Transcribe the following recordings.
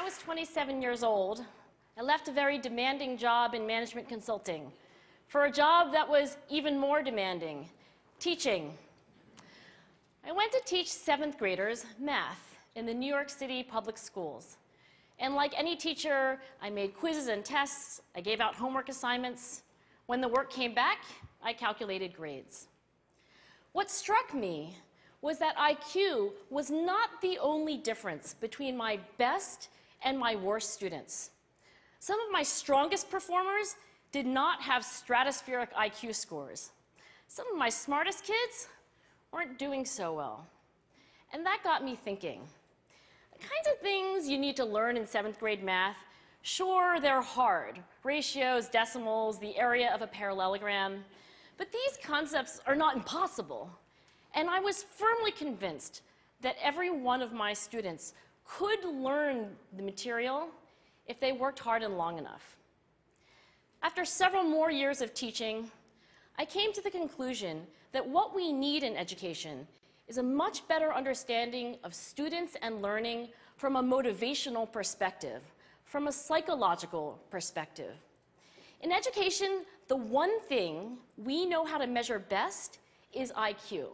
I was 27 years old, I left a very demanding job in management consulting for a job that was even more demanding, teaching. I went to teach 7th graders math in the New York City public schools. And like any teacher, I made quizzes and tests, I gave out homework assignments. When the work came back, I calculated grades. What struck me was that IQ was not the only difference between my best and my worst students. Some of my strongest performers did not have stratospheric IQ scores. Some of my smartest kids weren't doing so well. And that got me thinking. The kinds of things you need to learn in 7th grade math, sure, they're hard. Ratios, decimals, the area of a parallelogram. But these concepts are not impossible. And I was firmly convinced that every one of my students could learn the material if they worked hard and long enough. After several more years of teaching, I came to the conclusion that what we need in education is a much better understanding of students and learning from a motivational perspective, from a psychological perspective. In education, the one thing we know how to measure best is IQ.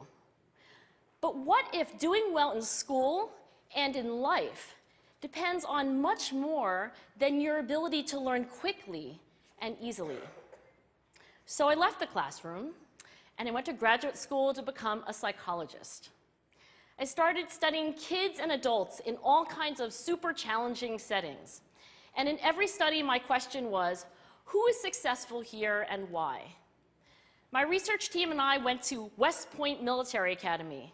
But what if doing well in school and in life depends on much more than your ability to learn quickly and easily? So I left the classroom and I went to graduate school to become a psychologist. I started studying kids and adults in all kinds of super challenging settings. And in every study, my question was, who is successful here and why? My research team and I went to West Point Military Academy.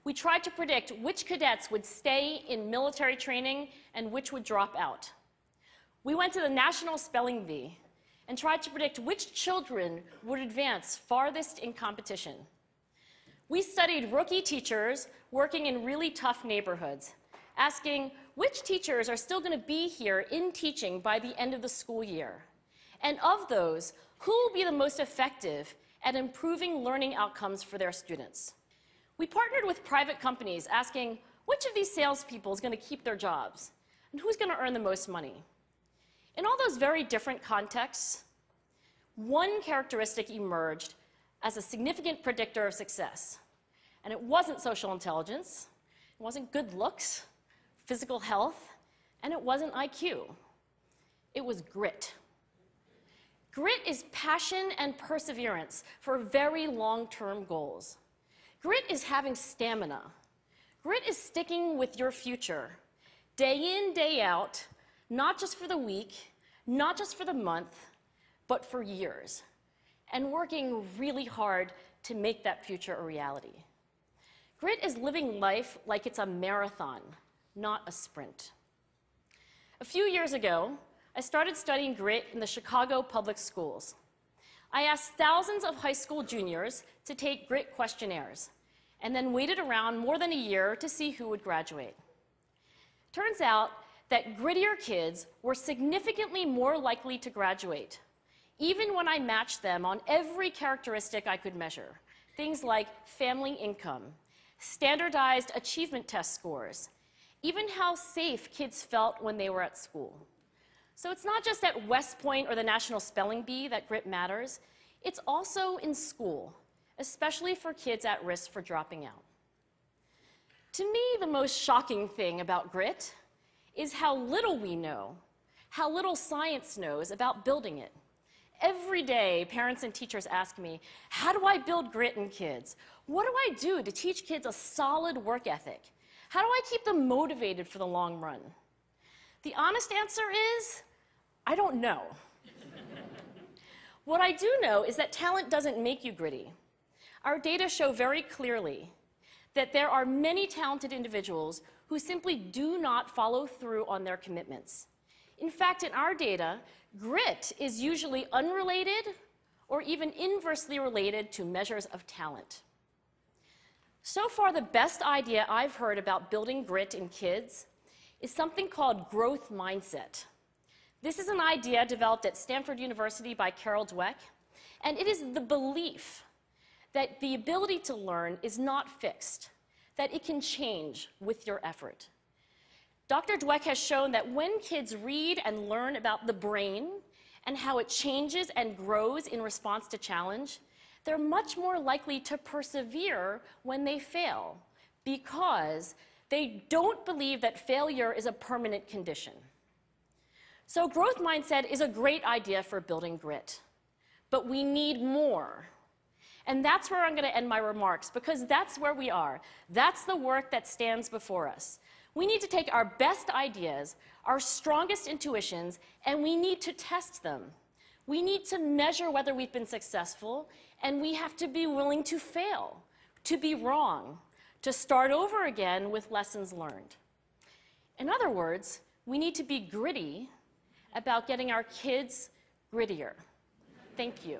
We tried to predict which cadets would stay in military training and which would drop out. We went to the National Spelling Bee and tried to predict which children would advance farthest in competition. We studied rookie teachers working in really tough neighborhoods, asking which teachers are still going to be here in teaching by the end of the school year. And of those, who will be the most effective at improving learning outcomes for their students? We partnered with private companies asking which of these salespeople is going to keep their jobs and who's going to earn the most money. In all those very different contexts, one characteristic emerged as a significant predictor of success. And it wasn't social intelligence, it wasn't good looks, physical health, and it wasn't IQ. It was grit. Grit is passion and perseverance for very long-term goals. Grit is having stamina. Grit is sticking with your future, day in, day out, not just for the week, not just for the month, but for years, and working really hard to make that future a reality. Grit is living life like it's a marathon, not a sprint. A few years ago, I started studying grit in the Chicago public schools. I asked thousands of high school juniors to take grit questionnaires, and then waited around more than a year to see who would graduate. Turns out that grittier kids were significantly more likely to graduate, even when I matched them on every characteristic I could measure, things like family income, standardized achievement test scores, even how safe kids felt when they were at school. So it's not just at West Point or the National Spelling Bee that grit matters, it's also in school, especially for kids at risk for dropping out. To me, the most shocking thing about grit is how little we know, how little science knows about building it. Every day, parents and teachers ask me, how do I build grit in kids? What do I do to teach kids a solid work ethic? How do I keep them motivated for the long run? The honest answer is, I don't know. What I do know is that talent doesn't make you gritty. Our data show very clearly that there are many talented individuals who simply do not follow through on their commitments. In fact, in our data, grit is usually unrelated or even inversely related to measures of talent. So far, the best idea I've heard about building grit in kids is something called growth mindset. This is an idea developed at Stanford University by Carol Dweck, and it is the belief that the ability to learn is not fixed, that it can change with your effort. Dr. Dweck has shown that when kids read and learn about the brain and how it changes and grows in response to challenge, they're much more likely to persevere when they fail because they don't believe that failure is a permanent condition. So growth mindset is a great idea for building grit, but we need more. And that's where I'm going to end my remarks, because that's where we are. That's the work that stands before us. We need to take our best ideas, our strongest intuitions, and we need to test them. We need to measure whether we've been successful, and we have to be willing to fail, to be wrong, to start over again with lessons learned. In other words, we need to be gritty about getting our kids grittier. Thank you.